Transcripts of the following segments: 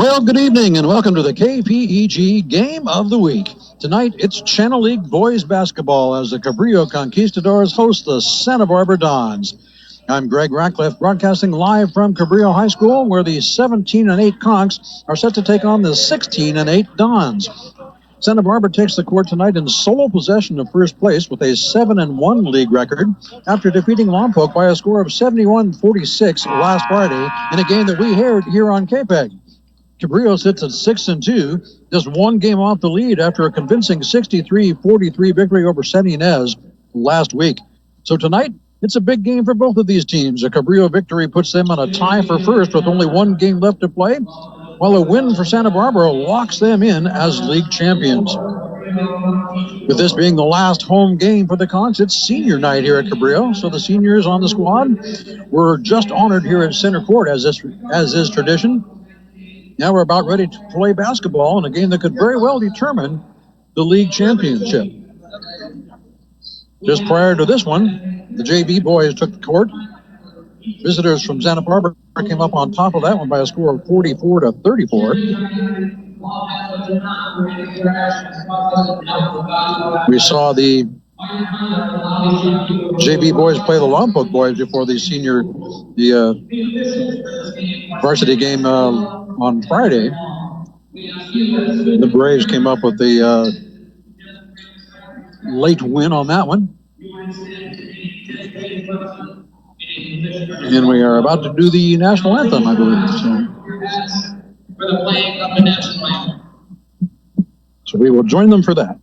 Well, good evening and welcome to the KPEG Game of the Week. Tonight, it's Channel League boys basketball as the Cabrillo Conquistadors host the Santa Barbara Dons. I'm Greg Ratcliffe, broadcasting live from Cabrillo High School, where the 17-8 Conks are set to take on the 16-8 Dons. Santa Barbara takes the court tonight in sole possession of first place with a 7-1 league record after defeating Lompoc by a score of 71-46 last Friday in a game that we aired here on KPEG. Cabrillo sits at 6-2, just one game off the lead after a convincing 63-43 victory over San Ynez last week. So tonight, it's a big game for both of these teams. A Cabrillo victory puts them on a tie for first with only one game left to play, while a win for Santa Barbara locks them in as league champions. With this being the last home game for the Conks, it's senior night here at Cabrillo, so the seniors on the squad were just honored here at center court, as is tradition. Now we're about ready to play basketball in a game that could very well determine the league championship. Just prior to this one, the JV boys took the court. Visitors from Santa Barbara came up on top of that one by a score of 44-34. We saw the JV boys play the Lompoc boys before the varsity game on Friday. The Braves came up with the late win on that one. And we are about to do the national anthem, I believe. For the playing of the national anthem. So we will join them for that.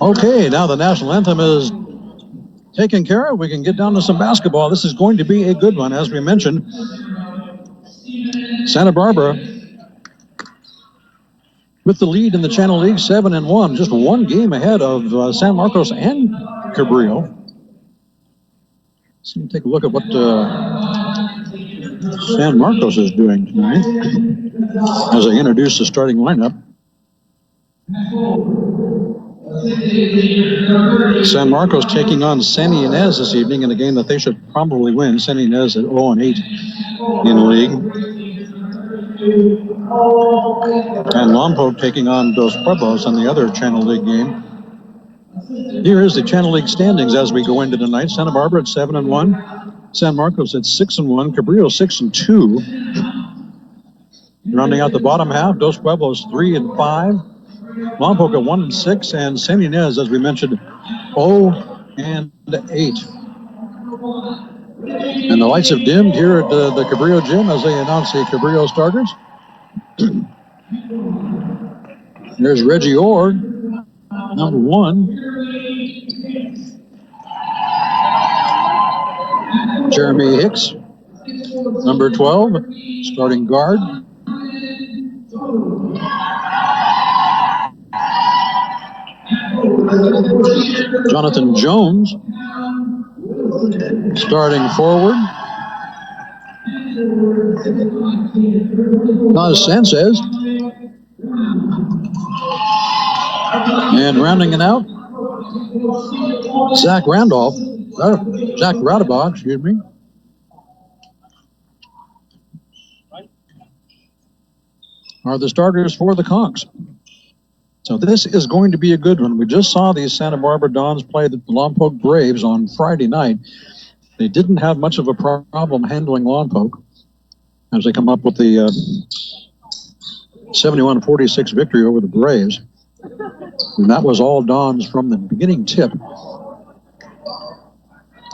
Okay, now the national anthem is taken care of. We can get down to some basketball. This is going to be a good one, as we mentioned. Santa Barbara with the lead in the Channel League, 7-1, just one game ahead of San Marcos and Cabrillo. Let's take a look at what San Marcos is doing tonight as I introduce the starting lineup. San Marcos taking on San Ynez this evening in a game that they should probably win. San Ynez at 0-8 in the league. And Lompoc taking on Dos Pueblos in the other Channel League game. Here is the Channel League standings as we go into tonight. Santa Barbara at 7-1. San Marcos at 6-1. Cabrillo 6-2. Rounding out the bottom half, Dos Pueblos 3-5. Lompoc at 1-6, and San Ynez, as we mentioned, 0-8. And the lights have dimmed here at the Cabrillo gym as they announce the Cabrillo starters. There's Reggie Orr, number 1. Jeremy Hicks, number 12, starting guard. Jonathan Jones, starting forward. Naz Sanchez, And rounding it out, Zach Radabaugh, excuse me. Are the starters for the Conks. So this is going to be a good one. We just saw these Santa Barbara Dons play the Lompoc Braves on Friday night. They didn't have much of a problem handling Lompoc as they come up with the 71-46 victory over the Braves. And that was all Dons from the beginning tip.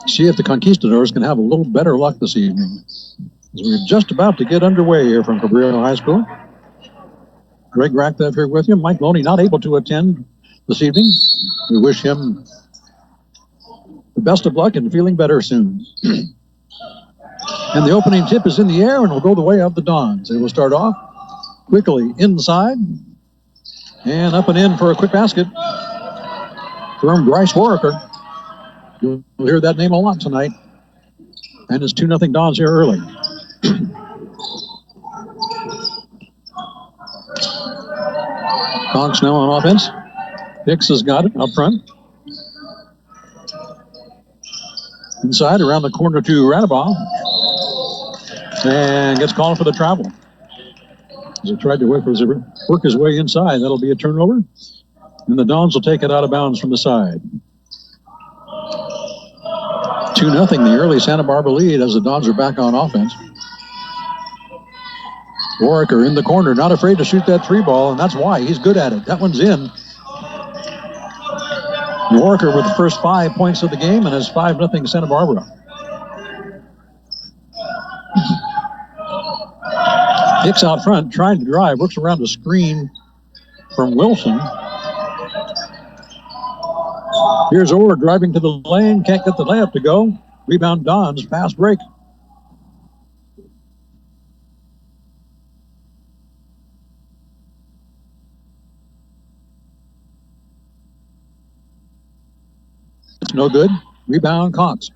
See if the Conquistadors can have a little better luck this evening. As we're just about to get underway here from Cabrillo High School. Greg Ratcliffe here with you. Mike Loney not able to attend this evening. We wish him the best of luck and feeling better soon. And the opening tip is in the air and will go the way of the Dons. They will start off quickly inside and up and in for a quick basket from Bryce Warwicker. You'll hear that name a lot tonight. And it's 2-0 Dons here early. Conks now on offense. Hicks has got it up front. Inside, around the corner to Radabaugh. And gets called for the travel. As he tried to work his way inside, that'll be a turnover. And the Dons will take it out of bounds from the side. 2-0, the early Santa Barbara lead as the Dons are back on offense. Warwicker in the corner, not afraid to shoot that three ball, and that's why he's good at it. That one's in. Warwicker with the first 5 points of the game and has 5-0 Santa Barbara. Hicks out front, trying to drive, works around the screen from Wilson. Here's Orr driving to the lane, can't get the layup to go. Rebound Dons, fast break. It's no good. Rebound Conks.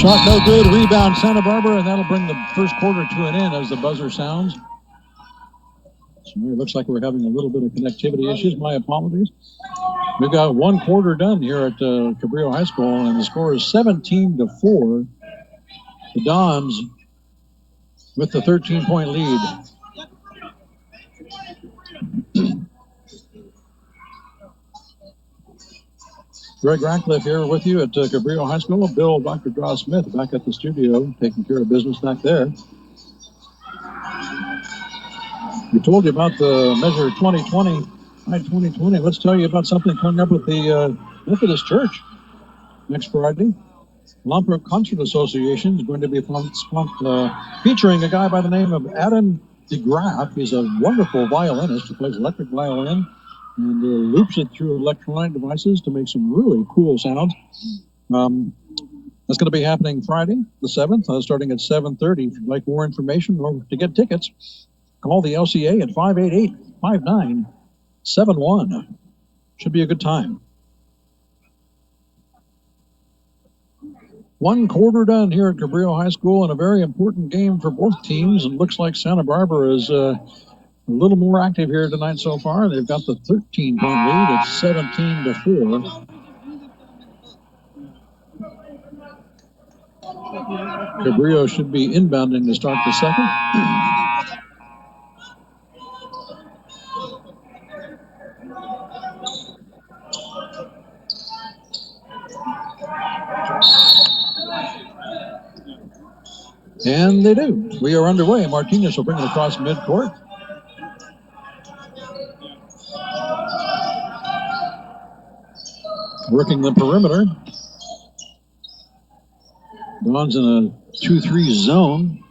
Shot no good. Rebound Santa Barbara, and that'll bring the first quarter to an end as the buzzer sounds. So it looks like we're having a little bit of connectivity issues. My apologies. We've got one quarter done here at Cabrillo High School, and the score is 17-4. The Dons with the 13-point lead. Greg Ratcliffe here with you at Cabrillo High School. Bill, Dr. Draw Smith back at the studio taking care of business back there. We told you about the Measure 2020, High 2020. Let's tell you about something coming up with the Methodist Church next Friday. Lompoc Concert Association is going to be featuring a guy by the name of Adam DeGraff. He's a wonderful violinist who plays electric violin and loops it through electronic devices to make some really cool sounds. That's going to be happening Friday, the 7th, starting at 7:30. If you'd like more information or to get tickets, call the LCA at 588-5971. Should be a good time. One quarter done here at Cabrillo High School, and a very important game for both teams. It looks like Santa Barbara is a little more active here tonight so far. They've got the 13-point lead at 17-4. Cabrillo should be inbounding to start the second. And they do. We are underway. Martinez will bring it across midcourt. Working the perimeter. Don's in a 2-3 zone.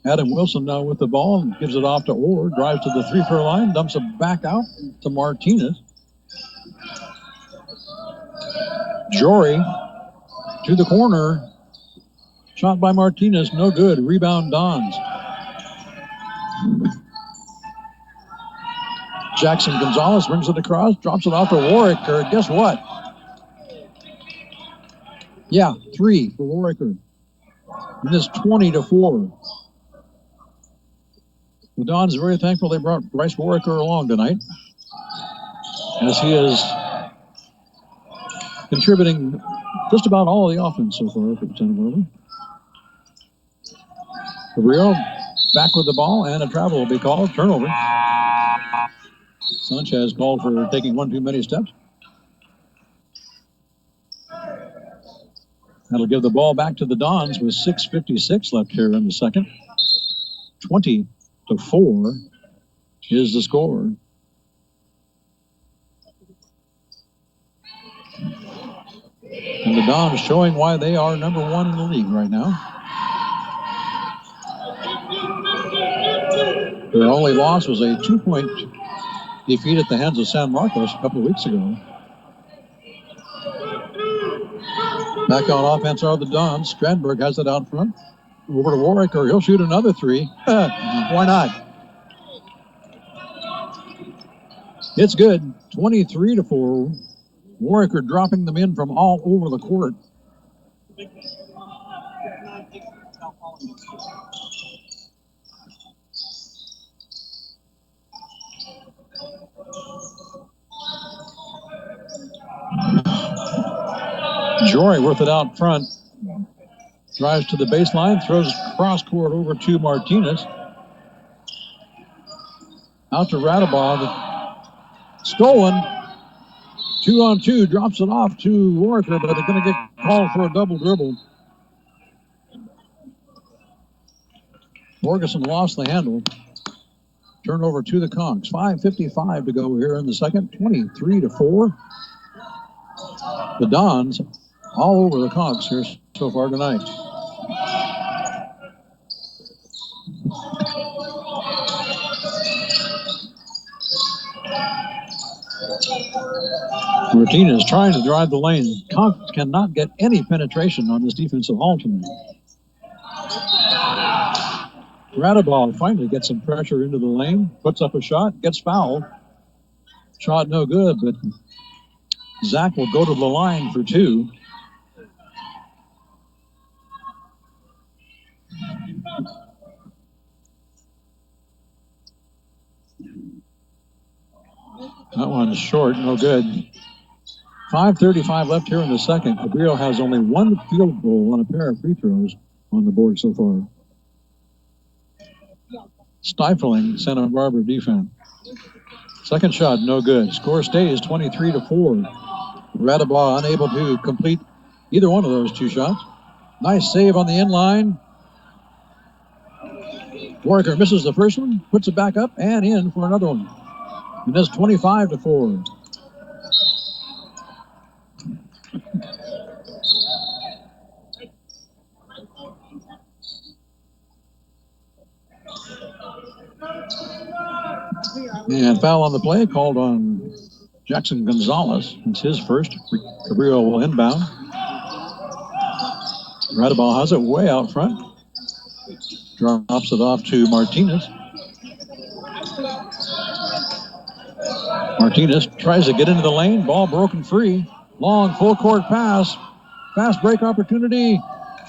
Adam Wilson now with the ball and gives it off to Orr. Drives to the three-throw line. Dumps it back out to Martinez. Jory to the corner. Shot by Martinez, no good. Rebound Dons. Jackson Gonzalez brings it across, drops it off to Warwicker. Guess what? Yeah, 3 for Warwicker. And it's 20-4. The Dons are very thankful they brought Bryce Warwicker along tonight, as he is contributing just about all of the offense so far for Santa Barbara. Cabrillo back with the ball, and a travel will be called. Turnover. Sanchez called for taking one too many steps. That'll give the ball back to the Dons with 6:56 left here in the second. 20-4 is the score. And the Dons showing why they are number one in the league right now. Their only loss was a 2-point defeat at the hands of San Marcos a couple of weeks ago. Back on offense are the Dons. Strandberg has it out front. Over to Warwicker. He'll shoot another 3. Why not? It's good. 23-4. Warwicker dropping them in from all over the court. Jory with it out front. Drives to the baseline, throws cross court over to Martinez. Out to Radabov. Stolen. 2-on-2, drops it off to Warwicker, but they're going to get called for a double dribble. Morganson lost the handle. Turnover to the Conks. 5:55 to go here in the second. 23-4. The Dons all over the Conks here so far tonight. Martinez trying to drive the lane. Conks cannot get any penetration on this defensive haul tonight. Radabov finally gets some pressure into the lane, puts up a shot, gets fouled. Shot no good, but Zach will go to the line for 2. That one's short, no good. 5:35 left here in the second. Cabrillo has only one field goal on a pair of free throws on the board so far. Stifling Santa Barbara defense. Second shot, no good. Score stays 23-4. Radabaugh unable to complete either one of those two shots. Nice save on the inline. Warwicker misses the first one, puts it back up and in for another one. And it's 25-4. And foul on the play called on Jackson Gonzalez. It's his first. Cabrillo will inbound. Radabaugh has it way out front. Drops it off to Martinez. Martinez tries to get into the lane. Ball broken free. Long full court pass. Fast break opportunity.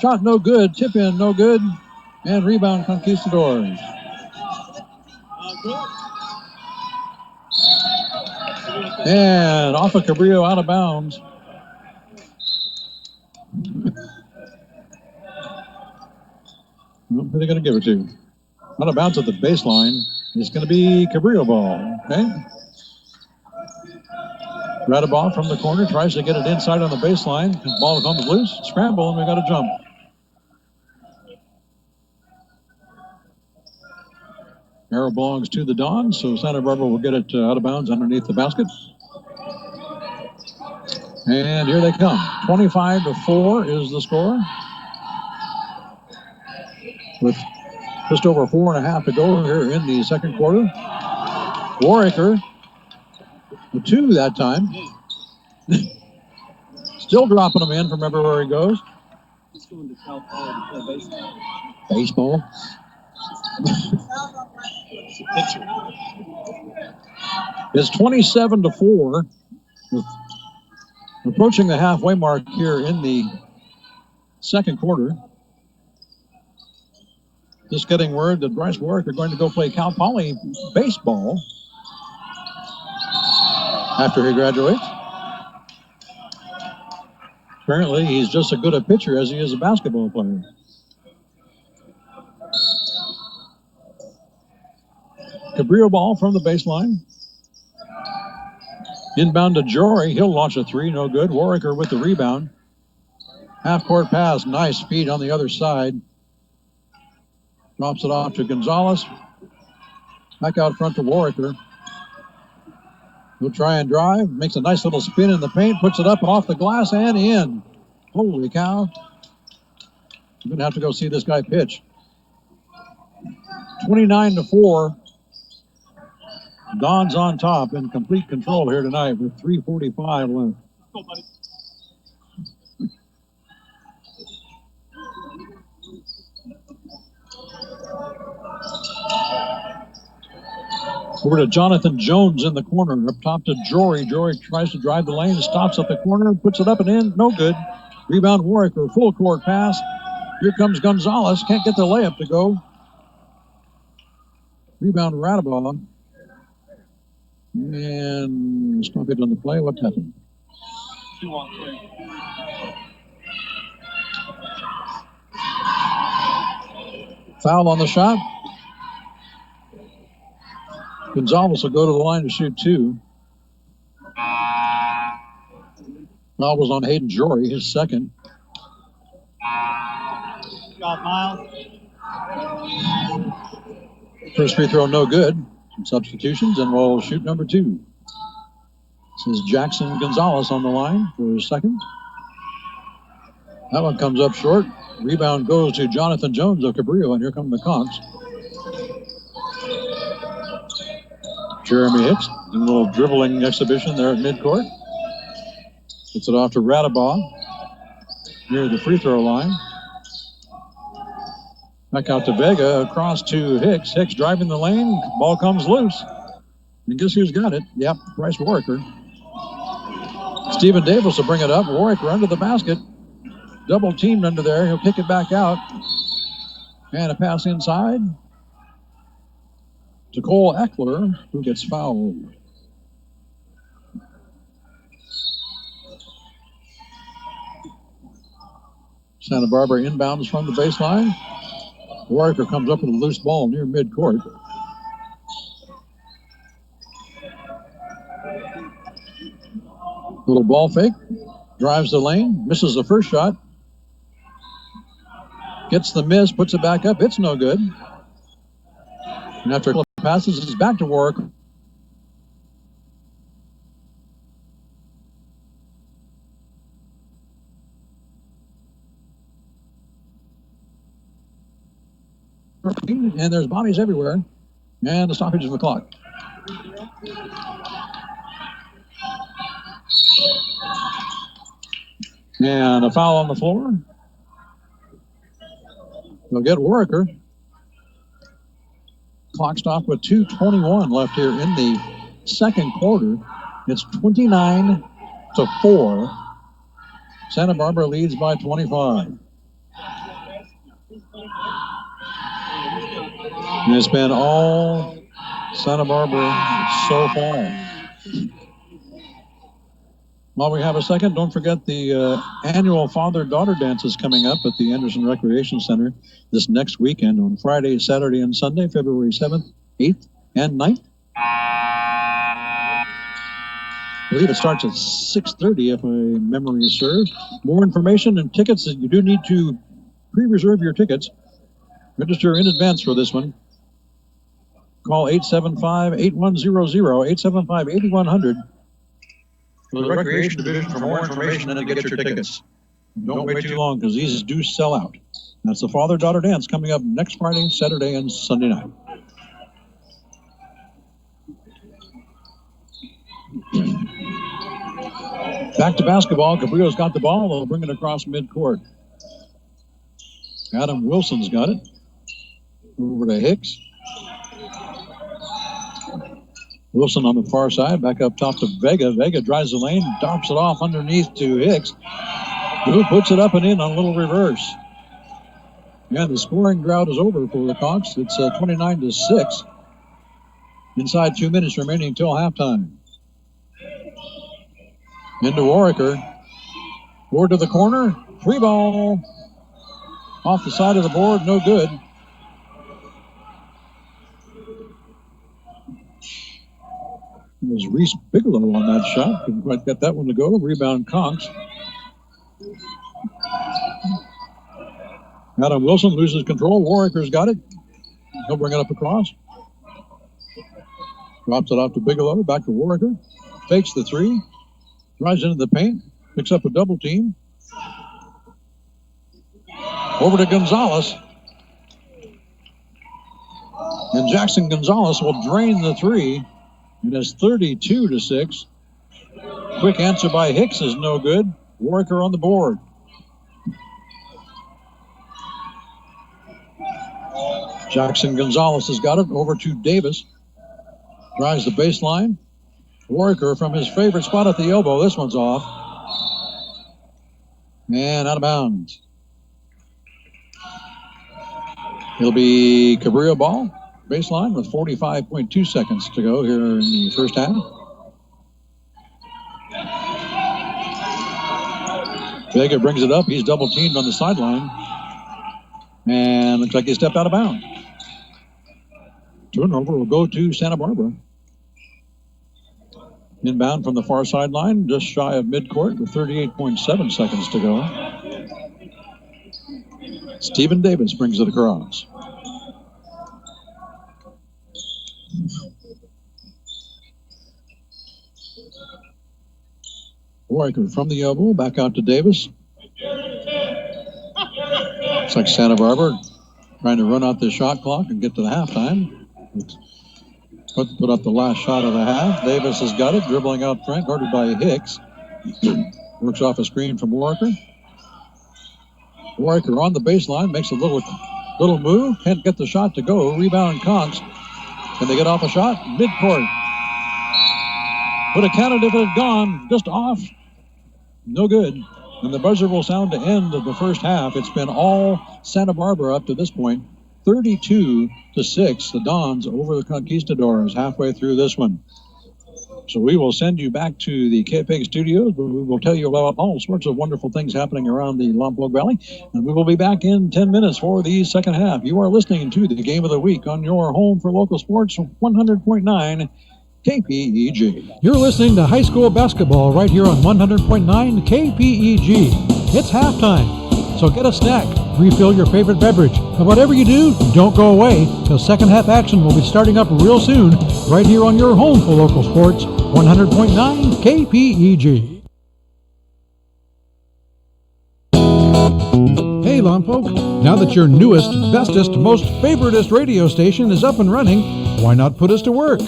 Shot no good. Tip in no good. And rebound Conquistadors. And off of Cabrillo, out of bounds. Who are they going to give it to? Out of bounds at the baseline. It's going to be Cabrillo ball. Okay. Radabaugh from the corner tries to get it inside on the baseline. The ball comes loose. Scramble, and we got a jump. Arrow belongs to the Dons, so Santa Barbara will get it out of bounds underneath the basket. And here they come. 25-4 is the score. With just over 4.5 to go here in the second quarter. Warwicker, the 2 that time. Still dropping them in from everywhere he goes. He's going to Cal Poly to play baseball. Baseball. It's a pitcher. It's 27-4. Approaching the halfway mark here in the second quarter. Just getting word that Bryce Warwick are going to go play Cal Poly baseball after he graduates. Apparently, he's just as good a pitcher as he is a basketball player. Cabrillo ball from the baseline. Inbound to Jory. He'll launch a 3. No good. Warwicker with the rebound. Half-court pass. Nice feed on the other side. Drops it off to Gonzalez. Back out front to Warwicker. He'll try and drive. Makes a nice little spin in the paint. Puts it up and off the glass and in. Holy cow. You're going to have to go see this guy pitch. 29-4. Dons on top in complete control here tonight with 3:45 left. Go, buddy. Over to Jonathan Jones in the corner. Up top to Jory. Jory tries to drive the lane. Stops at the corner. Puts it up and in. No good. Rebound Warwicker. Full court pass. Here comes Gonzalez. Can't get the layup to go. Rebound Radabaugh. And stoppage on the play. What's happened? 2-on-3. Foul on the shot. Gonzalez will go to the line to shoot 2. Foul was on Hayden Jory, his second. Shot, Miles. First free throw, no good. Some substitutions, and we'll shoot number 2. This is Jackson Gonzalez on the line for his second. That one comes up short. Rebound goes to Jonathan Jones of Cabrillo, and here come the Conks. Jeremy Hicks, a little dribbling exhibition there at midcourt. Gets it off to Radabaugh near the free throw line. Back out to Vega, across to Hicks. Hicks driving the lane. Ball comes loose. And guess who's got it? Yep, Bryce Warwicker. Stephen Davis will bring it up. Warwicker under the basket. Double teamed under there. He'll kick it back out. And a pass inside to Cole Eckler, who gets fouled. Santa Barbara inbounds from the baseline. Warwicker comes up with a loose ball near midcourt. Little ball fake. Drives the lane. Misses the first shot. Gets the miss. Puts it back up. It's no good. And after a couple of passes, it's back to Warwicker. And there's bodies everywhere. And the stoppage of the clock. And a foul on the floor. They'll get Warwicker. Clock stop with 2:21 left here in the second quarter. It's 29-4. Santa Barbara leads by 25. And it's been all Santa Barbara so far. While we have a second, don't forget the annual father-daughter dance is coming up at the Anderson Recreation Center this next weekend on Friday, Saturday, and Sunday, February 7th, 8th, and 9th. I believe it starts at 6:30 if my memory serves. More information and tickets, you do need to pre-reserve your tickets. Register in advance for this one. Call 875-8100, 875-8100 for the Recreation Division for more information and to get your tickets. Don't wait too long because these do sell out. That's the father-daughter dance coming up next Friday, Saturday, and Sunday night. Back to basketball. Cabrillo's got the ball. They'll bring it across midcourt. Adam Wilson's got it. Over to Hicks. Wilson on the far side, back up top to Vega. Vega drives the lane, drops it off underneath to Hicks, who puts it up and in on a little reverse. And the scoring drought is over for the Cox. It's 29-6. Inside 2 minutes remaining until halftime. Into Warwicker. Board to the corner. Free ball. Off the side of the board, no good. It was Reese Bigelow on that shot. Couldn't quite get that one to go. Rebound Conks. Adam Wilson loses control. Warwicker's got it. He'll bring it up across. Drops it off to Bigelow. Back to Warwicker. Fakes the three. Drives into the paint. Picks up a double team. Over to Gonzalez. And Jackson Gonzalez will drain the three. It is 32-6. Quick answer by Hicks is no good. Warwicker on the board. Jackson Gonzalez has got it over to Davis. Drives the baseline. Warwicker from his favorite spot at the elbow. This one's off. And out of bounds. It'll be Cabrillo ball. Baseline with 45.2 seconds to go here in the first half. Vega brings it up. He's double teamed on the sideline. And looks like he stepped out of bounds. Turnover will go to Santa Barbara. Inbound from the far sideline, just shy of midcourt with 38.7 seconds to go. Stephen Davis brings it across. Warwicker from the elbow, back out to Davis. Looks like Santa Barbara trying to run out the shot clock and get to the halftime. Put up the last shot of the half. Davis has got it, dribbling out front, guarded by Hicks. Works off a screen from Warwicker. Warwicker on the baseline, makes a little move, can't get the shot to go. Rebound Conks. Can they get off a shot? Midcourt. Would have counted if it had gone just off. No good. And the buzzer will sound to end of the first half. It's been all Santa Barbara up to this point. 32-6. The Dons over the Conquistadors halfway through this one. So we will send you back to the KPEG studios, but we will tell you about all sorts of wonderful things happening around the Lompoc Valley. And we will be back in 10 minutes for the second half. You are listening to the Game of the Week on your home for local sports, 100.9 KPEG. You're listening to high school basketball right here on 100.9 KPEG. It's halftime, so get a snack, refill your favorite beverage. But whatever you do, don't go away, because second half action will be starting up real soon, right here on your home for local sports, 100.9 KPEG. Hey Lompoc, now that your newest, bestest, most favoritist radio station is up and running, why not put us to work?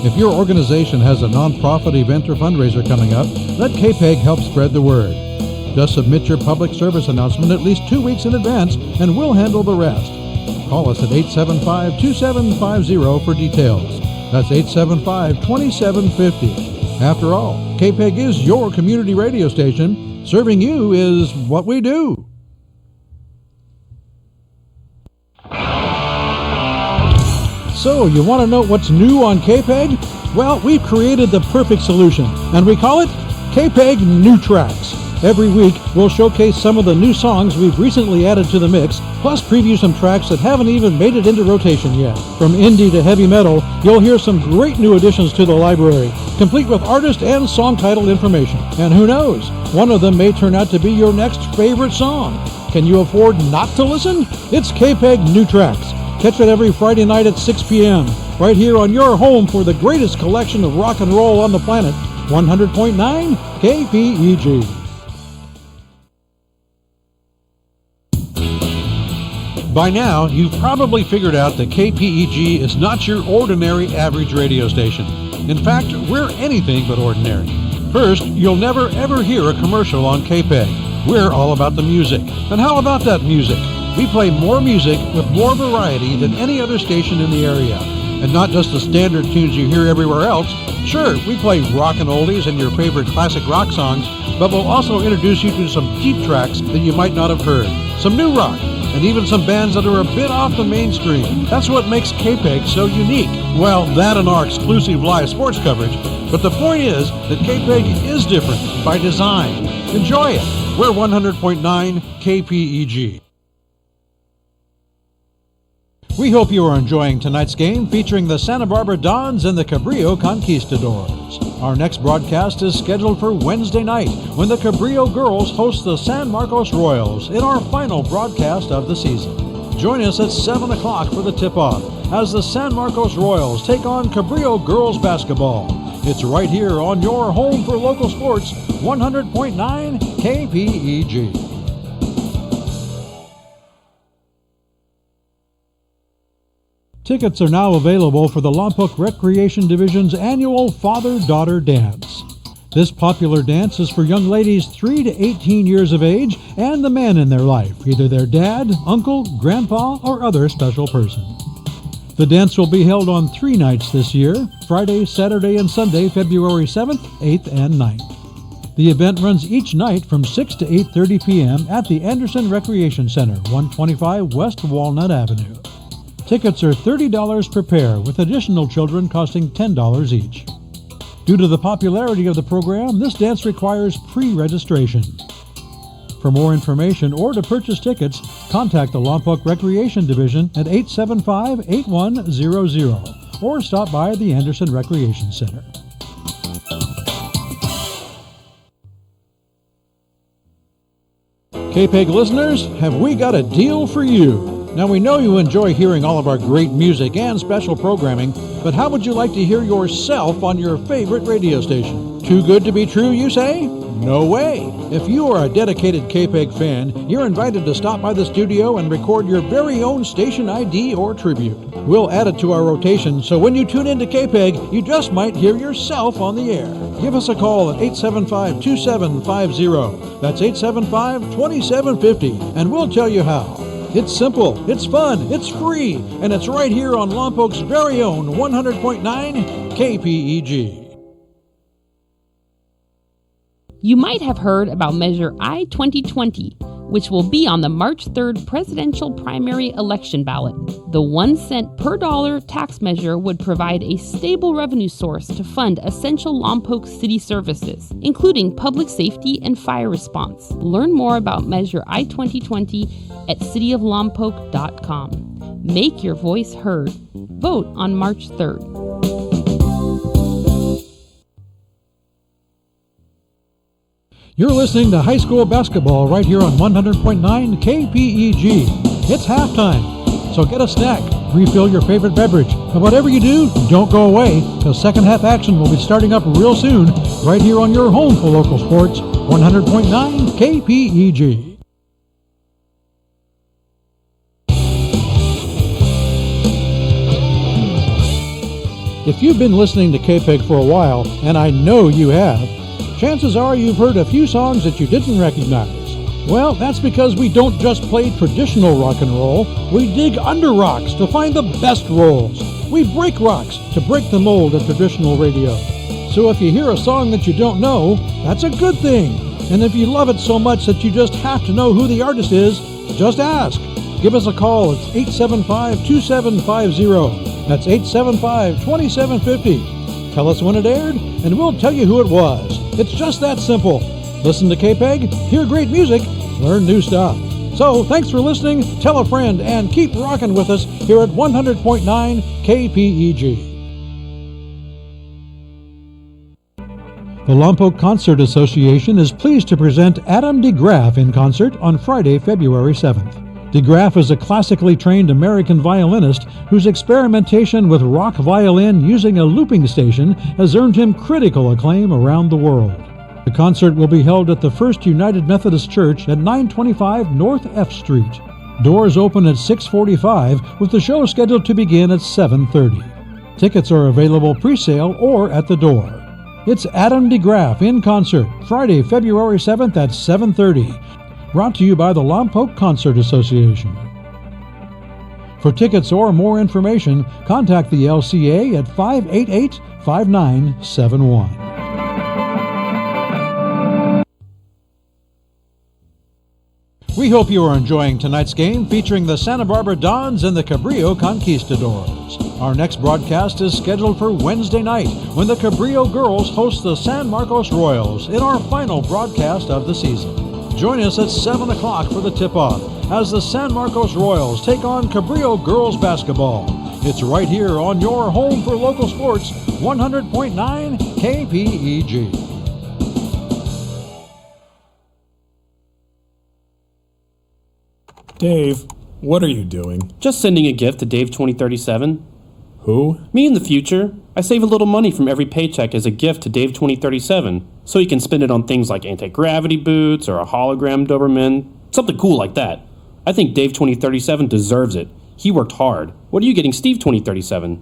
If your organization has a nonprofit event or fundraiser coming up, let KPEG help spread the word. Just submit your public service announcement at least 2 weeks in advance, and we'll handle the rest. Call us at 875-2750 for details. That's 875-2750. After all, KPEG is your community radio station. Serving you is what we do. So, you want to know what's new on KPEG? Well, we've created the perfect solution, and we call it KPEG New Tracks. Every week, we'll showcase some of the new songs we've recently added to the mix, plus preview some tracks that haven't even made it into rotation yet. From indie to heavy metal, you'll hear some great new additions to the library, complete with artist and song title information. And who knows, one of them may turn out to be your next favorite song. Can you afford not to listen? It's KPEG New Tracks. Catch it every Friday night at 6 p.m. right here on your home for the greatest collection of rock and roll on the planet, 100.9 KPEG. By now, you've probably figured out that KPEG is not your ordinary average radio station. In fact, we're anything but ordinary. First, you'll never ever hear a commercial on KPEG. We're all about the music. And how about that music? We play more music with more variety than any other station in the area. And not just the standard tunes you hear everywhere else. Sure, we play rock and oldies and your favorite classic rock songs, but we'll also introduce you to some deep tracks that you might not have heard, some new rock, and even some bands that are a bit off the mainstream. That's what makes KPEG so unique. Well, that and our exclusive live sports coverage, but the point is that KPEG is different by design. Enjoy it. We're 100.9 KPEG. We hope you are enjoying tonight's game featuring the Santa Barbara Dons and the Cabrillo Conquistadors. Our next broadcast is scheduled for Wednesday night when the Cabrillo girls host the San Marcos Royals in our final broadcast of the season. Join us at 7 o'clock for the tip-off as the San Marcos Royals take on Cabrillo girls basketball. It's right here on your home for local sports, 100.9 KPEG. Tickets are now available for the Lompoc Recreation Division's annual Father-Daughter Dance. This popular dance is for young ladies 3 to 18 years of age and the man in their life, either their dad, uncle, grandpa, or other special person. The dance will be held on 3 nights this year, Friday, Saturday, and Sunday, February 7th, 8th, and 9th. The event runs each night from 6 to 8:30 p.m. at the Anderson Recreation Center, 125 West Walnut Avenue. Tickets are $30 per pair, with additional children costing $10 each. Due to the popularity of the program, this dance requires pre-registration. For more information or to purchase tickets, contact the Lompoc Recreation Division at 875-8100 or stop by the Anderson Recreation Center. KPEG listeners, have we got a deal for you? Now, we know you enjoy hearing all of our great music and special programming, but how would you like to hear yourself on your favorite radio station? Too good to be true, you say? No way! If you are a dedicated KPEG fan, you're invited to stop by the studio and record your very own station ID or tribute. We'll add it to our rotation, so when you tune into KPEG, you just might hear yourself on the air. Give us a call at 875-2750. That's 875-2750, and we'll tell you how. It's simple, it's fun, it's free, and it's right here on Lompoc's very own 100.9 KPEG. You might have heard about Measure I-2020. which will be on the March 3rd presidential primary election ballot. The 1 cent per dollar tax measure would provide a stable revenue source to fund essential Lompoc City services, including public safety and fire response. Learn more about Measure I-2020 at cityoflompoc.com. Make your voice heard. Vote on March 3rd. You're listening to high school basketball right here on 100.9 KPEG. It's halftime, so get a snack, refill your favorite beverage, and whatever you do, don't go away, because second half action will be starting up real soon, right here on your home for local sports, 100.9 KPEG. If you've been listening to KPEG for a while, and I know you have, chances are you've heard a few songs that you didn't recognize. Well, that's because we don't just play traditional rock and roll, we dig under rocks to find the best rolls. We break rocks to break the mold of traditional radio. So if you hear a song that you don't know, that's a good thing. And if you love it so much that you just have to know who the artist is, just ask. Give us a call. It's 875-2750. That's 875-2750. Tell us when it aired, and we'll tell you who it was. It's just that simple. Listen to KPEG, hear great music, learn new stuff. So, thanks for listening, tell a friend, and keep rocking with us here at 100.9 KPEG. The Lompoc Concert Association is pleased to present Adam DeGraff in concert on Friday, February 7th. DeGraff is a classically trained American violinist whose experimentation with rock violin using a looping station has earned him critical acclaim around the world. The concert will be held at the First United Methodist Church at 925 North F Street. Doors open at 6:45 with the show scheduled to begin at 7:30. Tickets are available pre-sale or at the door. It's Adam DeGraff in concert, Friday, February 7th at 7:30. Brought to you by the Lompoc Concert Association. For tickets or more information, contact the LCA at 588-5971. We hope you are enjoying tonight's game featuring the Santa Barbara Dons and the Cabrillo Conquistadors. Our next broadcast is scheduled for Wednesday night when the Cabrillo girls host the San Marcos Royals in our final broadcast of the season. Join us at 7 o'clock for the tip-off as the San Marcos Royals take on Cabrillo girls basketball. It's right here on your home for local sports, 100.9 KPEG. Dave, what are you doing? Just sending a gift to Dave 2037. Who? Me in the future. I save a little money from every paycheck as a gift to Dave 2037, so he can spend it on things like anti-gravity boots or a hologram Doberman, something cool like that. I think Dave 2037 deserves it. He worked hard. What are you getting Steve 2037?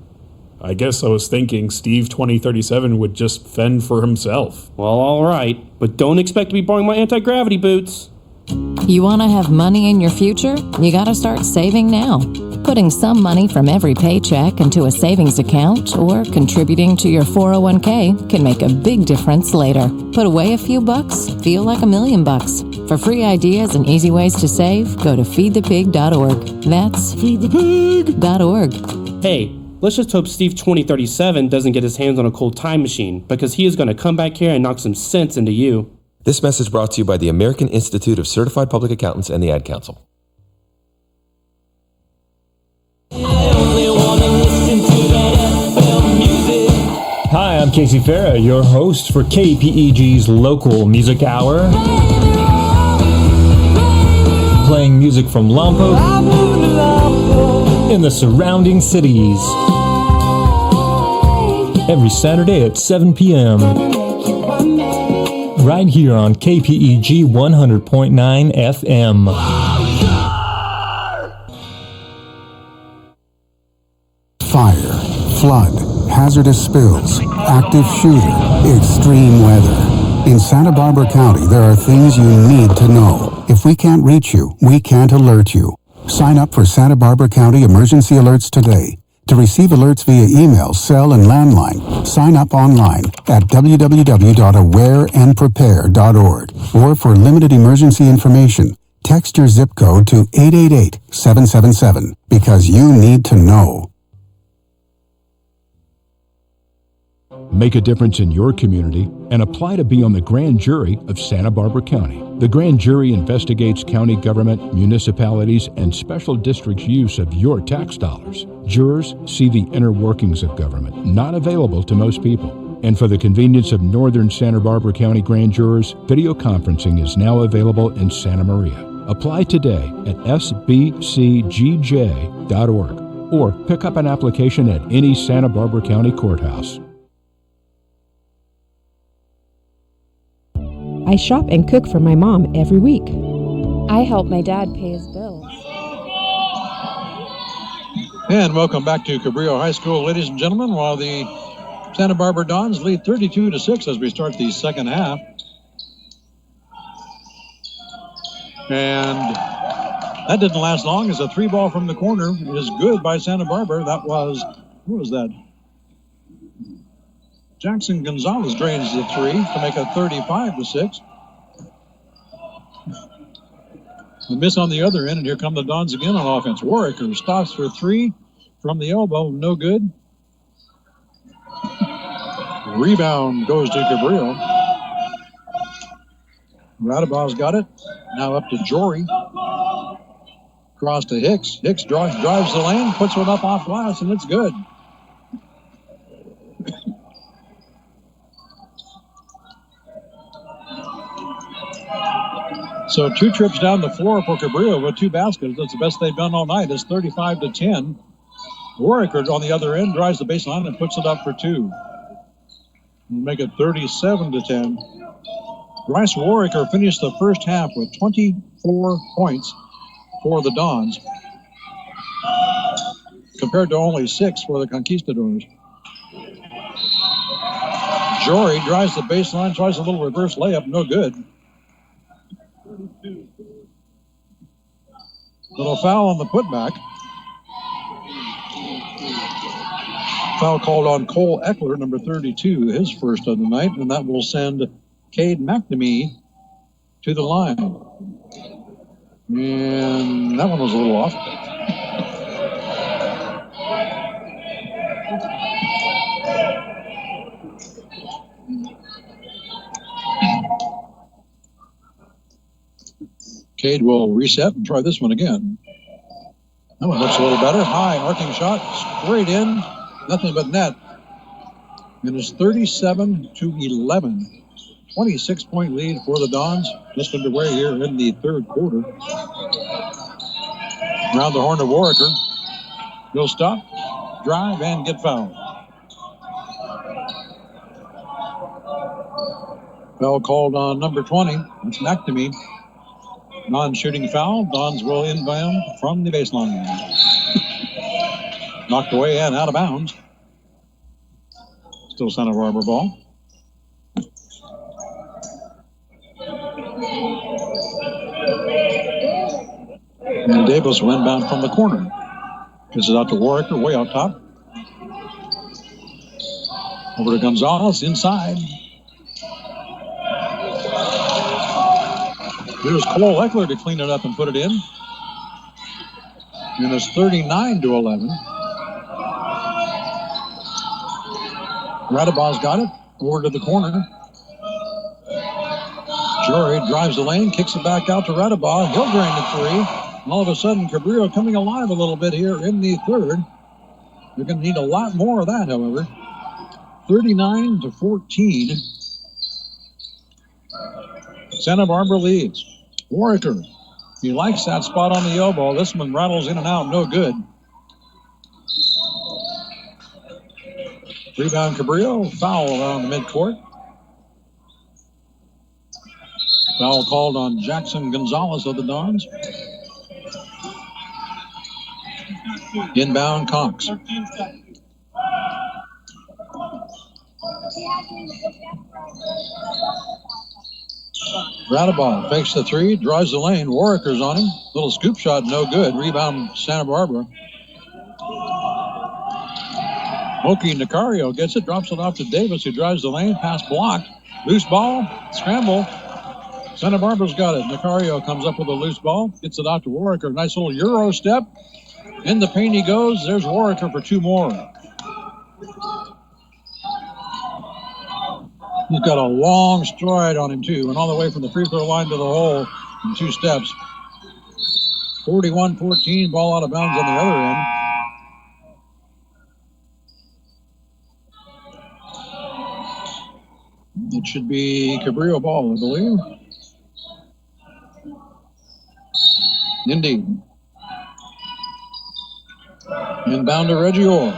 I guess I was thinking Steve 2037 would just fend for himself. Well, all right, but don't expect to be borrowing my anti-gravity boots. You want to have money in your future? You got to start saving now. Putting some money from every paycheck into a savings account or contributing to your 401k can make a big difference later. Put away a few bucks, feel like $1 million. For free ideas and easy ways to save, go to feedthepig.org. That's feedthepig.org. Hey, let's just hope Steve 2037 doesn't get his hands on a cool time machine, because he is going to come back here and knock some sense into you. This message brought to you by the American Institute of Certified Public Accountants and the Ad Council. Hi, I'm Casey Farah, your host for KPEG's Local Music Hour. Playing music from Lompoc and the surrounding cities. Every Saturday at 7 p.m. Right here on KPEG 100.9 FM. Fire, flood, hazardous spills, active shooter, extreme weather. In Santa Barbara County, there are things you need to know. If we can't reach you, we can't alert you. Sign up for Santa Barbara County Emergency Alerts today. To receive alerts via email, cell, and landline, sign up online at www.awareandprepare.org. Or for limited emergency information, text your zip code to 888-777 because you need to know. Make a difference in your community and apply to be on the grand jury of Santa Barbara County. The grand jury investigates county government, municipalities, and special districts' use of your tax dollars. Jurors see the inner workings of government, not available to most people. And for the convenience of northern Santa Barbara County grand jurors, video conferencing is now available in Santa Maria. Apply today at sbcgj.org or pick up an application at any Santa Barbara County courthouse. I shop and cook for my mom every week. I help my dad pay his bills. And welcome back to Cabrillo High School, ladies and gentlemen, while the Santa Barbara Dons lead 32-6 as we start the second half. And that didn't last long as a 3-ball from the corner is good by Santa Barbara. That was, who was that? Jackson Gonzalez drains the 3 to make it 35-6. A miss on the other end, and here come the Dons again on offense. Warwicker stops for 3 from the elbow, no good. Rebound goes to Cabrillo. Radabau's got it. Now up to Jory. Cross to Hicks. Hicks drives the lane, puts one up off glass, and it's good. So 2 trips down the floor for Cabrillo with 2 baskets. That's the best they've done all night. It's 35-10. Warwicker on the other end drives the baseline and puts it up for 2. Make it 37-10. Bryce Warwicker finished the first half with 24 points for the Dons, compared to only 6 for the Conquistadors. Jory drives the baseline, tries a little reverse layup, no good. Little foul on the putback. Foul called on Cole Eckler, number 32, his first of the night, and that will send Cade McNamee to the line. And that one was a little off. Cade will reset and try this one again. That one looks a little better. High arcing shot, straight in. Nothing but net. And it's 37-11. 26-point lead for the Dons. Just underway here in the third quarter. Around the horn of Warwicker. He'll stop, drive, and get fouled. Foul called on number 20. That's McNamee. Non-shooting foul. Dons will inbound from the baseline. Knocked away and out of bounds. Still Santa Barbara ball. And Davis will inbound from the corner. This is out to Warwicker, way out top. Over to Gonzalez, inside. There's Cole Eckler to clean it up and put it in. And it's 39-11. Radabau's got it. Over to the corner. Jory drives the lane, kicks it back out to Radabau. He'll drain the 3. And all of a sudden, Cabrillo coming alive a little bit here in the third. They're going to need a lot more of that, however. 39-14. Santa Barbara leads. Warwicker. He likes that spot on the elbow. This one rattles in and out. No good. Rebound Cabrillo. Foul around the midcourt. Foul called on Jackson Gonzalez of the Dons. Inbound Conks. Radabau fakes the 3, drives the lane. Warwicker's on him. Little scoop shot, no good. Rebound Santa Barbara. Oki Nicario gets it, drops it off to Davis, who drives the lane. Pass blocked. Loose ball. Scramble. Santa Barbara's got it. Nicario comes up with a loose ball, gets it out to Warwicker. Nice little Euro step. In the paint he goes. There's Warwicker for two more. He's got a long stride on him, too, and all the way from the free throw line to the hole in two steps. 41-14, ball out of bounds on the other end. It should be Cabrillo ball, I believe. Indeed. Inbound to Reggie Orr.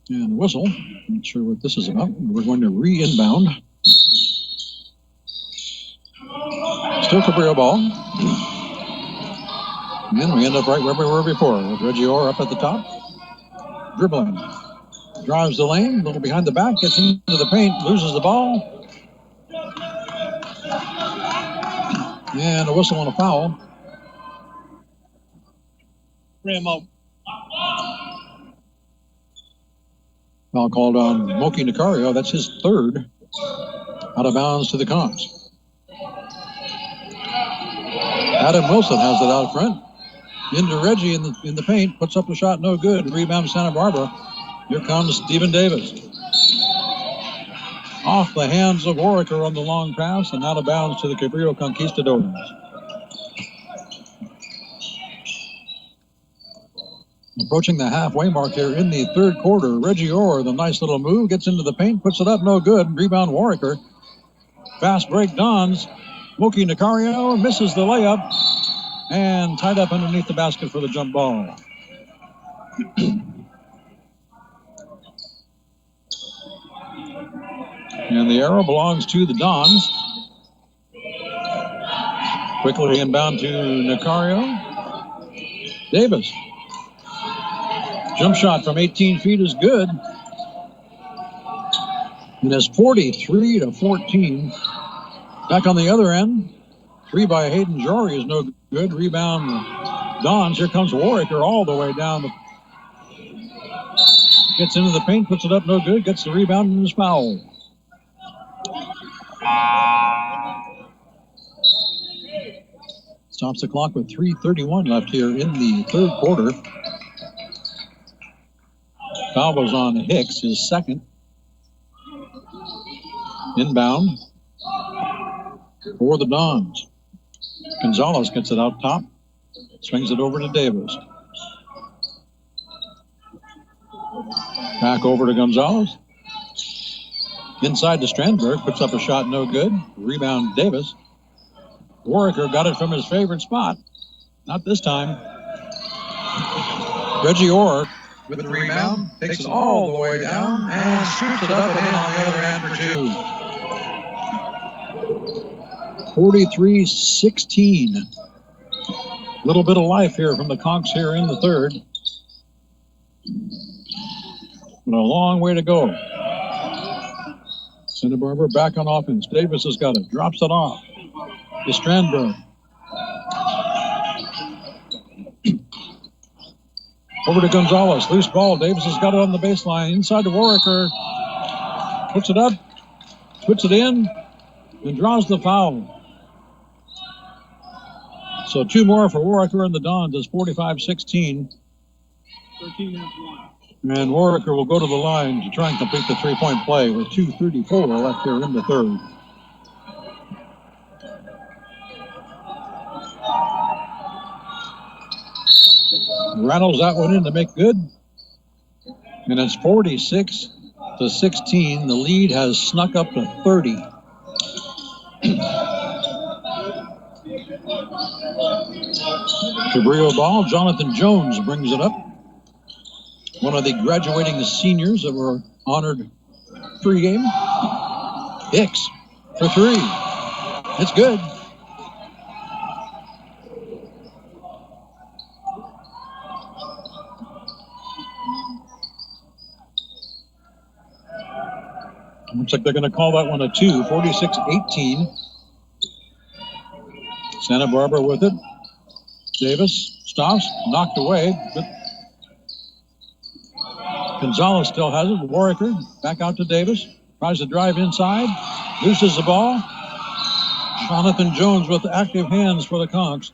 And whistle. Not sure what this is about. We're going to re-inbound. Still Cabrillo ball. And we end up right where we were before, with Reggie Orr up at the top. Dribbling. Drives the lane, a little behind the back, gets into the paint, loses the ball. And a whistle and a foul. Ramo. Foul called on Moki Nicario. That's his third. Out of bounds to the Conks. Adam Wilson has it out front. Into Reggie in the paint. Puts up a shot, no good. Rebound Santa Barbara. Here comes Stephen Davis. Off the hands of Warwicker on the long pass and out of bounds to the Cabrillo Conquistadors. Approaching the halfway mark here in the third quarter. Reggie Orr, the nice little move, gets into the paint, puts it up, no good. Rebound Warwicker. Fast break Dons. Moki Nicario misses the layup and tied up underneath the basket for the jump ball. And the arrow belongs to the Dons. Quickly inbound to Nicario. Davis. Jump shot from 18 feet is good. And it's 43-14. Back on the other end. Three by Hayden Jory is no good. Rebound Dons. Here comes Warwicker all the way down. Gets into the paint, puts it up, no good. Gets the rebound and is fouled. Stops the clock with 3:31 left here in the third quarter. Foul goes on Hicks, his second. Inbound for the Dons. Gonzalez gets it out top. Swings it over to Davis. Back over to Gonzalez. Inside to Strandberg. Puts up a shot, no good. Rebound Davis. Warwicker got it from his favorite spot. Not this time. Reggie Orr with the rebound. Takes it all the way down and scoops it up and in on the other end for two. 43-16. Little bit of life here from the Conks here in the third. But a long way to go. Santa Barbara back on offense. Davis has got it. Drops it off to Strandberg. Over to Gonzalez. Loose ball. Davis has got it on the baseline. Inside to Warwicker. Puts it up. Puts it in. And draws the foul. So two more for Warwicker and the Dons. It's 45-16. 13 minutes one. And Warwicker will go to the line to try and complete the three-point play with 2:34 left here in the third. Rattles that one in to make good. And it's 46-16. The lead has snuck up to 30. Cabrillo ball. Jonathan Jones brings it up. One of the graduating seniors that were honored pregame. Hicks for three. It's good. Looks like they're going to call that one a two. 46-18. Santa Barbara with it. Davis stops, knocked away. Gonzalez still has it. Warwicker back out to Davis. Tries to drive inside. Loses the ball. Jonathan Jones with active hands for the Conks.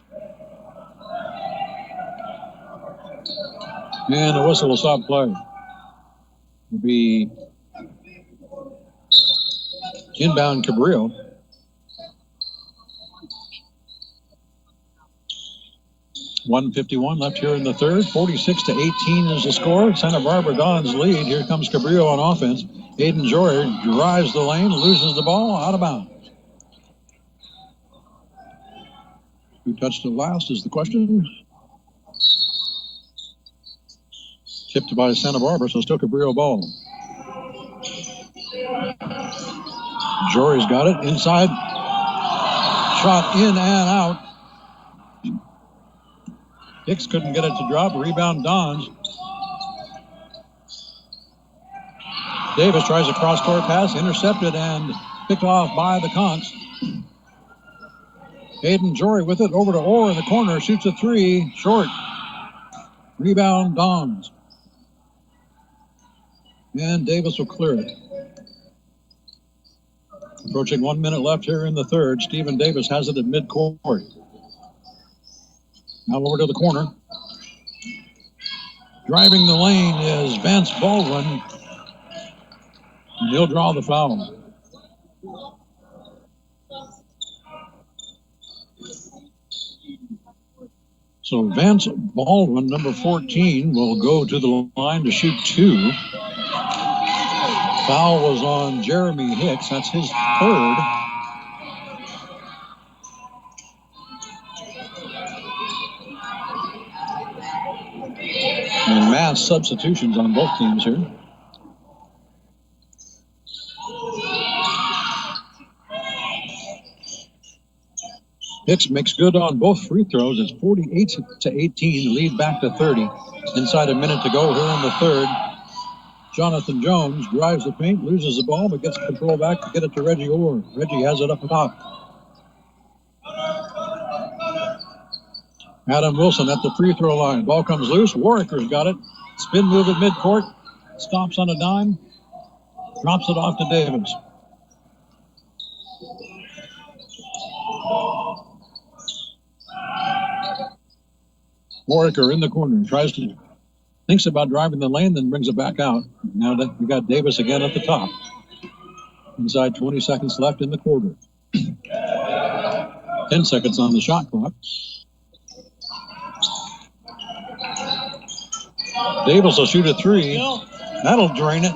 And the whistle will stop play. Will be inbound Cabrillo. .151 left here in the third. 46-18 is the score. Santa Barbara Dons lead. Here comes Cabrillo on offense. Aiden Jory drives the lane, loses the ball, out of bounds. Who touched it last is the question. Tipped by Santa Barbara, so still Cabrillo ball. Jory's got it inside. Shot in and out. Hicks couldn't get it to drop. Rebound Dons. Davis tries a cross-court pass, intercepted and picked off by the Conks. Aiden Jory with it over to Orr in the corner, shoots a three, short. Rebound Dons. And Davis will clear it. Approaching 1 minute left here in the third. Stephen Davis has it at midcourt. Now over to the corner. Driving the lane is Vance Baldwin. And he'll draw the foul. So Vance Baldwin, number 14, will go to the line to shoot two. Foul was on Jeremy Hicks. That's his third. And mass substitutions on both teams here. Hicks makes good on both free throws. It's 48-18, lead back to 30. Inside a minute to go here in the third. Jonathan Jones drives the paint, loses the ball, but gets control back to get it to Reggie Orr. Reggie has it up top. Adam Wilson at the free throw line. Ball comes loose. Warwicker's got it. Spin move at midcourt. Stops on a dime. Drops it off to Davis. Warwicker in the corner. Thinks about driving the lane, then brings it back out. Now that we got Davis again at the top. Inside 20 seconds left in the quarter. 10 seconds on the shot clock. Davis will shoot a three. That'll drain it.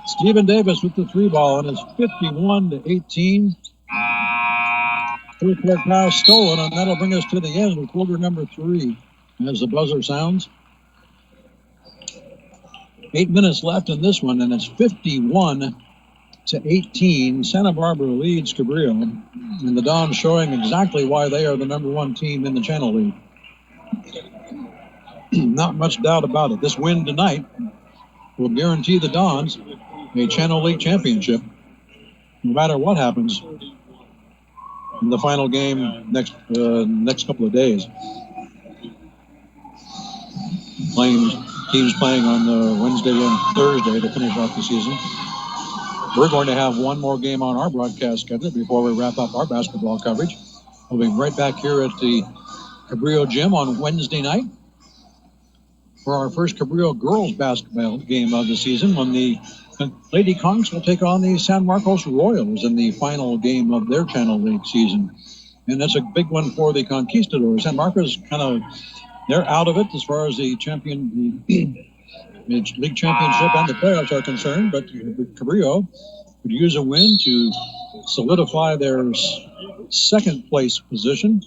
Stephen Davis with the three ball, and it's 51-18. Full court pass stolen, and that'll bring us to the end of quarter number 3 as the buzzer sounds. 8 minutes left in this one, and it's 51-18. Santa Barbara leads Cabrillo, and the Dons showing exactly why they are the number 1 team in the Channel League. Not much doubt about it. This win tonight will guarantee the Dons a Channel League championship, no matter what happens in the final game next couple of days. Teams playing on Wednesday and Thursday to finish off the season. We're going to have one more game on our broadcast schedule before we wrap up our basketball coverage. We'll be right back here at the Cabrillo Gym on Wednesday night for our first Cabrillo girls basketball game of the season, when the Lady Conks will take on the San Marcos Royals in the final game of their Channel League season. And that's a big one for the Conquistadors. San Marcos they're out of it as far as the league championship and the playoffs are concerned, but Cabrillo would use a win to solidify their second place position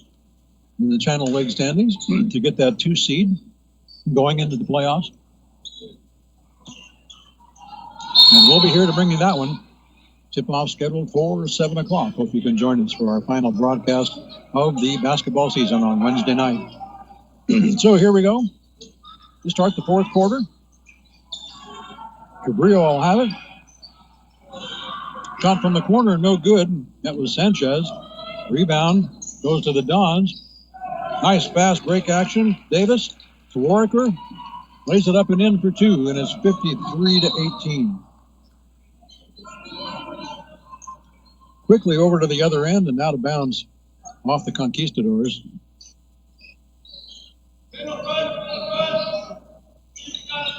in the Channel League standings to get that 2 seed going into the playoffs. And we'll be here to bring you that one. Tip-off scheduled for 7 o'clock. Hope you can join us for our final broadcast of the basketball season on Wednesday night. So here we go. To start the fourth quarter. Cabrillo will have it. Shot from the corner, no good. That was Sanchez. Rebound goes to the Dons. Nice fast break action. Davis to Warwicker. Lays it up and in for two, and it's 53-18. Quickly over to the other end and out of bounds off the Conquistadors.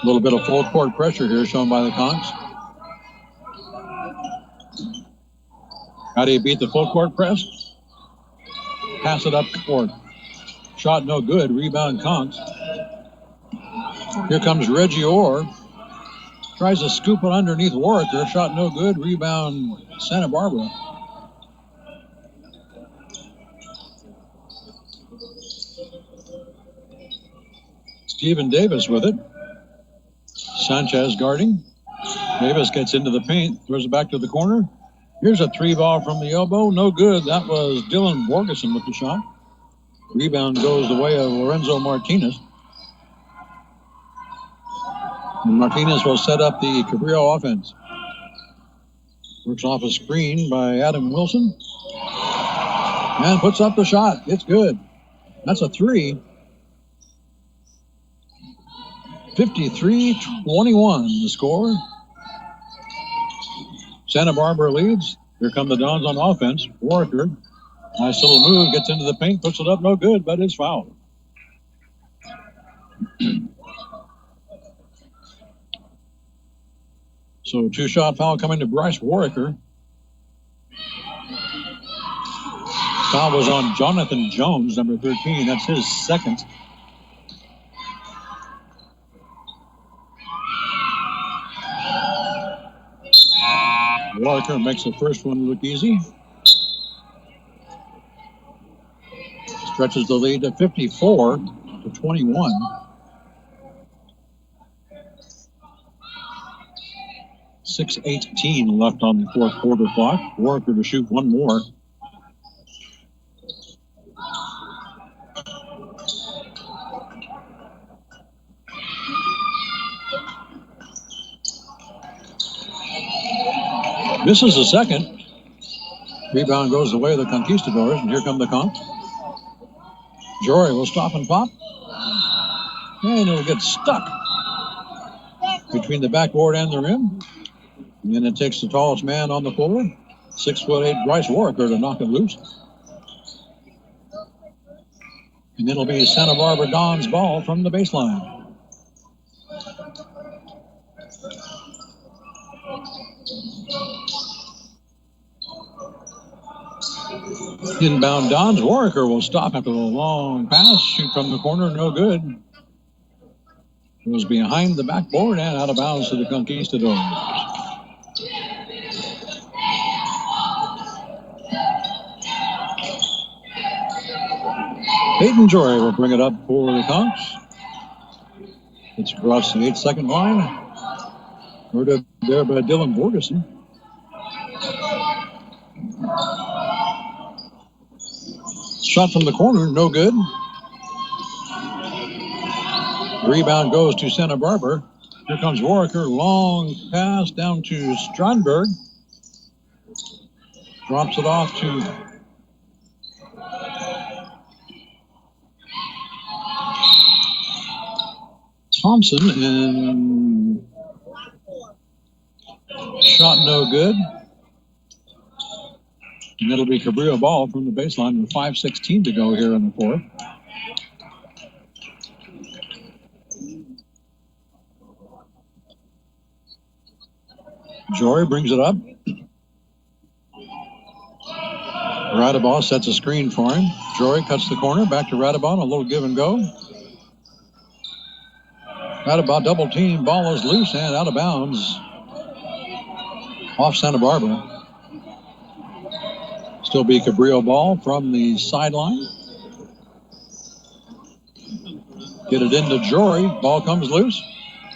A little bit of full court pressure here shown by the Conks. How do you beat the full court press? Pass it up court. Shot no good. Rebound Conks. Here comes Reggie Orr. Tries to scoop it underneath Warwicker. Shot no good. Rebound Santa Barbara. Stephen Davis with it. Sanchez guarding. Davis gets into the paint. Throws it back to the corner. Here's a three ball from the elbow. No good. That was Dylan Borgeson with the shot. Rebound goes the way of Lorenzo Martinez. And Martinez will set up the Cabrillo offense. Works off a screen by Adam Wilson. And puts up the shot. It's good. That's a three. 53-21 the score. Santa Barbara leads. Here come the Dons on offense. Warwicker. Nice little move. Gets into the paint. Puts it up. No good, but it's fouled. So two-shot foul coming to Bryce Warwicker. Foul was on Jonathan Jones, number 13. That's his second. Warwicker makes the first one look easy. Stretches the lead to 54-21. .6:18 left on the fourth quarter clock. Warwicker to shoot one more. This is the second. Rebound goes the way of the Conquistadors, and here come the Conks. Jory will stop and pop. And it'll get stuck between the backboard and the rim. And then it takes the tallest man on the floor, 6'8" Bryce Warwicker, to knock it loose. And it'll be Santa Barbara Dons ball from the baseline. Inbound Dons. Warwicker will stop after a long pass. Shoot from the corner. No good. It was behind the backboard and out of bounds to the Conquistadors. Peyton Jory will bring it up for the Conks. It's across the 8-second line. Heard there by Dylan Borgeson. Shot from the corner, no good. Rebound goes to Santa Barbara. Here comes Warwicker. Long pass down to Strandberg. Drops it off to Thompson, and shot no good. And it'll be Cabrillo ball from the baseline with 5:16 to go here in the fourth. Jory brings it up. Radabal sets a screen for him. Jory cuts the corner, back to Radabal, a little give and go. Radabal double team, ball is loose and out of bounds. Off Santa Barbara. Still be Cabrillo ball from the sideline. Get it into Jory. Ball comes loose.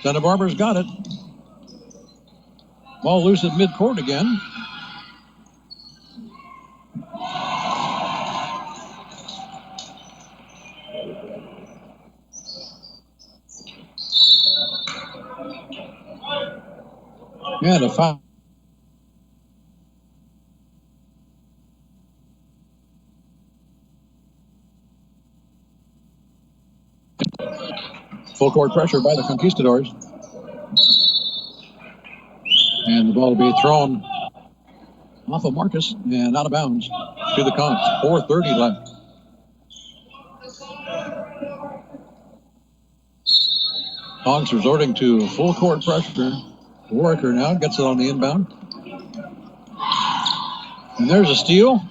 Santa Barbara's got it. Ball loose at midcourt again. Yeah, the foul. Full court pressure by the Conquistadors. And the ball will be thrown off of Marcus and out of bounds to the Conks. 4:30 left. Conks resorting to full court pressure. Warwicker now gets it on the inbound. And there's a steal.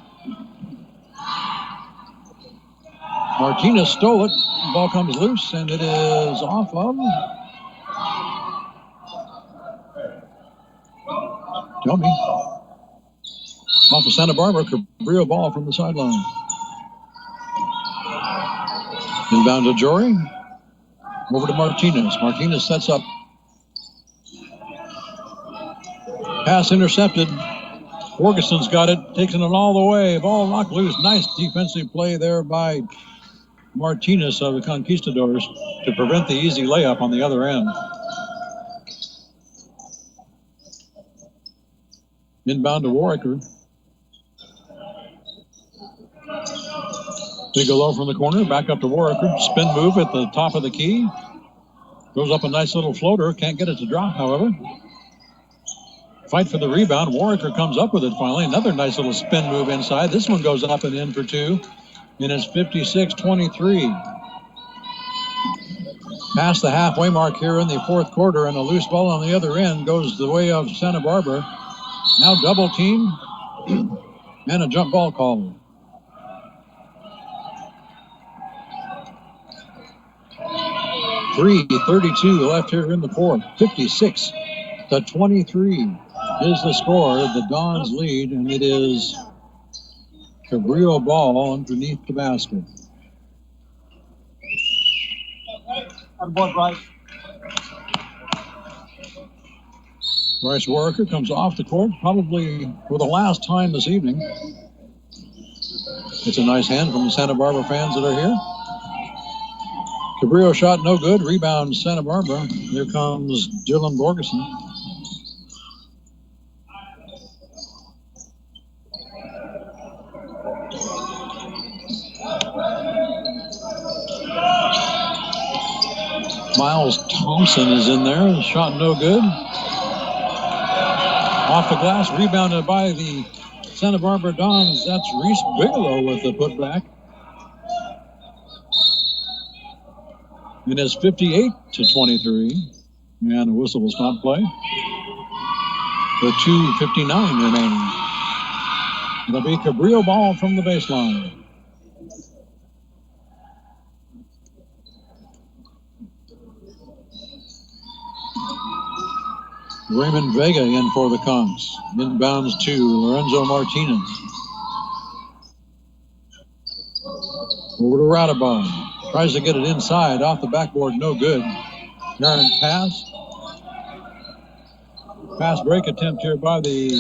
Martinez stole it. The ball comes loose, and it is off of. Tell me. Off of Santa Barbara. Cabrillo ball from the sideline. Inbound to Jory. Over to Martinez. Martinez sets up. Pass intercepted. Ferguson's got it. Taking it all the way. Ball knocked loose. Nice defensive play there by Martinez of the Conquistadors to prevent the easy layup on the other end. Inbound to Warwicker. Bigelow from the corner, back up to Warwicker. Spin move at the top of the key. Goes up a nice little floater. Can't get it to drop, however. Fight for the rebound. Warwicker comes up with it finally. Another nice little spin move inside. This one goes up and in for two. And it's 56-23. Past the halfway mark here in the fourth quarter, and a loose ball on the other end goes the way of Santa Barbara. Now double team and a jump ball call. .32 left here in the fourth. 56-23 is the score. The Dons lead, and it is Cabrillo ball underneath the basket. Bryce Warwicker comes off the court, probably for the last time this evening. It's a nice hand from the Santa Barbara fans that are here. Cabrillo shot no good. Rebound Santa Barbara. Here comes Dylan Borgeson. Miles Thompson is in there. Shot no good. Off the glass. Rebounded by the Santa Barbara Dons. That's Reese Bigelow with the putback. And it's 58-23. And the whistle will stop play. With 2:59 remaining. It'll be Cabrillo ball from the baseline. Raymond Vega in for the Conks. Inbounds to Lorenzo Martinez. Over to Radabon. Tries to get it inside. Off the backboard, no good. Errant pass. Pass break attempt here by the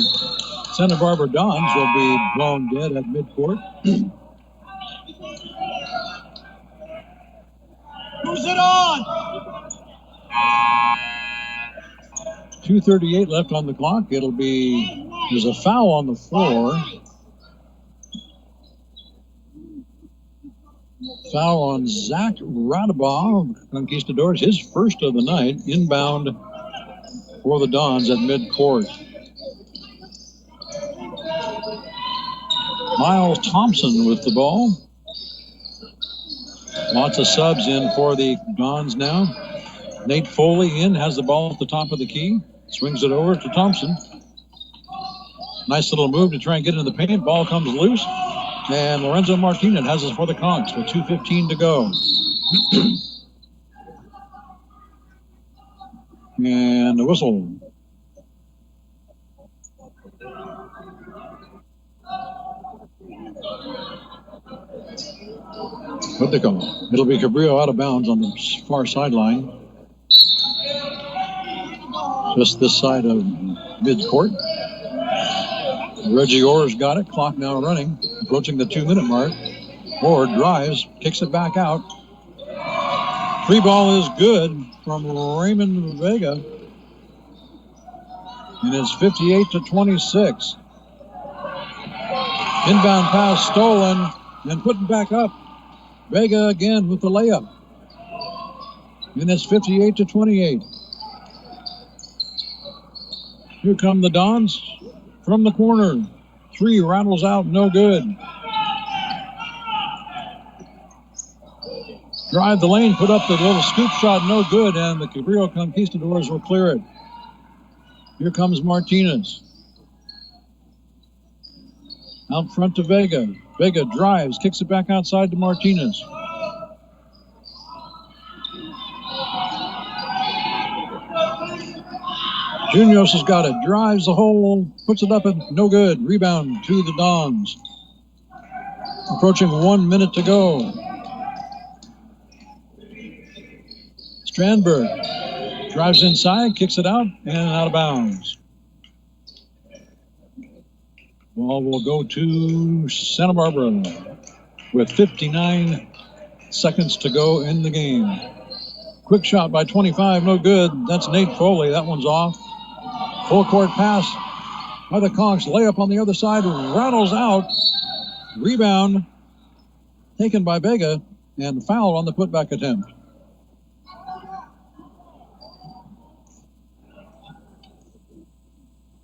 Santa Barbara Dons will be blown dead at midcourt. Who's it on? 2:38 left on the clock. There's a foul on the floor. Foul on Zach Radabon of Conquistadors, his first of the night. Inbound for the Dons at midcourt. Miles Thompson with the ball. Lots of subs in for the Dons now. Nate Foley in, has the ball at the top of the key. Swings it over to Thompson. Nice little move to try and get into the paint. Ball comes loose. And Lorenzo Martinez has it for the Conks with 2:15 to go. And the whistle. What they call? It'll be Cabrillo out of bounds on the far sideline. Just this side of midcourt. Reggie Orr's got it. Clock now running. Approaching the 2-minute mark. Orr drives. Kicks it back out. Free ball is good from Raymond Vega. And it's 58-26. Inbound pass stolen and putting back up. Vega again with the layup. And it's 58-28. Here come the Dons from the corner. 3 rattles out, no good. Drive the lane, put up the little scoop shot, no good, and the Cabrillo Conquistadors will clear it. Here comes Martinez. Out front to Vega. Vega drives, kicks it back outside to Martinez. Junios has got it, drives the hole, puts it up and no good. Rebound to the Dons. Approaching 1 minute to go. Strandberg drives inside, kicks it out, and out of bounds. Ball will go to Santa Barbara with 59 seconds to go in the game. Quick shot by 25, no good. That's Nate Foley, that one's off. Full court pass by the Conks. Layup on the other side, rattles out. Rebound taken by Vega, and foul on the putback attempt.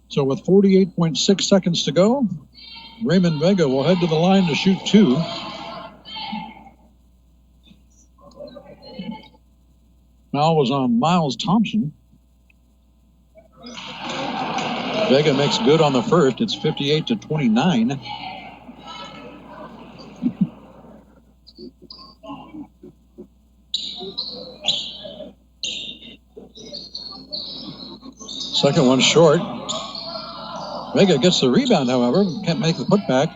So with 48.6 seconds to go, Raymond Vega will head to the line to shoot 2. Foul was on Miles Thompson. Vega makes good on the first. It's 58-29. Second one short. Vega gets the rebound, however. Can't make the putback.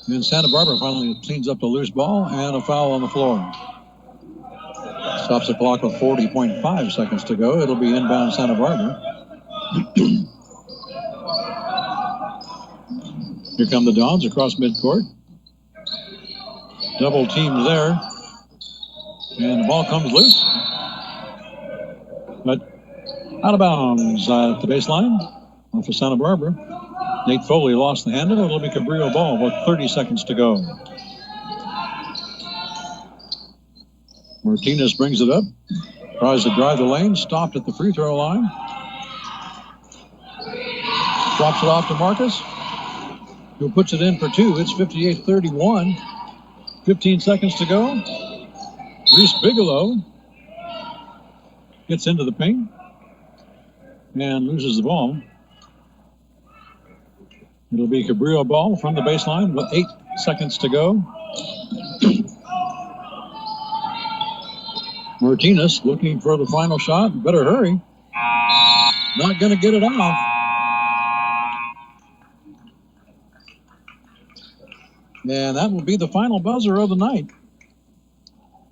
And Santa Barbara finally cleans up the loose ball and a foul on the floor. Stops the clock with 40.5 seconds to go. It'll be inbound Santa Barbara. Here come the Dons across midcourt. Double team there. And the ball comes loose. But out of bounds at the baseline. For Santa Barbara. Nate Foley lost the handle. It'll be Cabrillo ball with 30 seconds to go. Martinez brings it up. Tries to drive the lane. Stopped at the free throw line. Drops it off to Marcus, who puts it in for 2. It's 58-31. 15 seconds to go. Reese Bigelow gets into the paint and loses the ball. It'll be Cabrillo ball from the baseline with 8 seconds to go. Martinez looking for the final shot. Better hurry. Not going to get it off. And that will be the final buzzer of the night,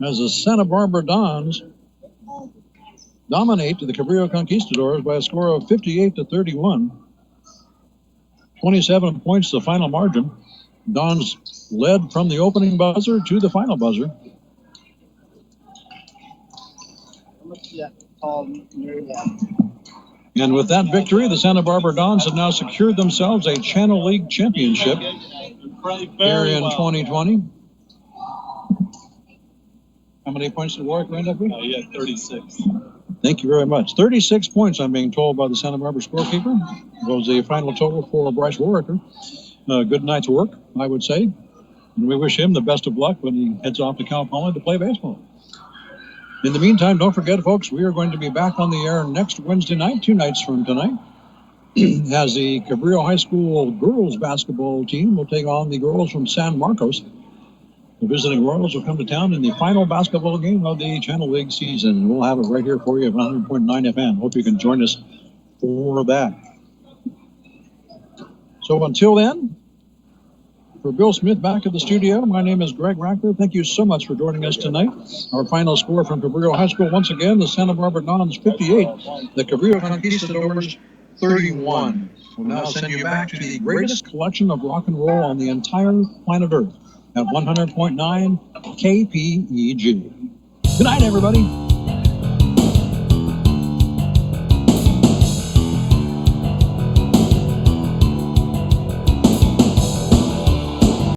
as the Santa Barbara Dons dominate the Cabrillo Conquistadors by a score of 58-31. 27 points the final margin. Dons led from the opening buzzer to the final buzzer. And with that victory, the Santa Barbara Dons have now secured themselves a Channel League championship here in 2020. How many points did Warwick end up with? He had 36. Thank you very much. 36 points, I'm being told by the Santa Barbara scorekeeper. Was the final total for Bryce Warwicker. Good night's work, I would say. And we wish him the best of luck when he heads off to Cal Poly to play baseball. In the meantime, don't forget, folks, we are going to be back on the air next Wednesday night, 2 nights from tonight, as the Cabrillo High School girls basketball team will take on the girls from San Marcos. The visiting Royals will come to town in the final basketball game of the Channel League season. We'll have it right here for you at 100.9 FM. Hope you can join us for that. So until then, for Bill Smith back at the studio, my name is Greg Rackler. Thank you so much for joining us tonight. Our final score from Cabrillo High School, once again, the Santa Barbara Dons 58, the Cabrillo Conquistadors 31. We'll now send you back to the greatest collection of rock and roll on the entire planet Earth at 100.9 KPEG. Good night, everybody.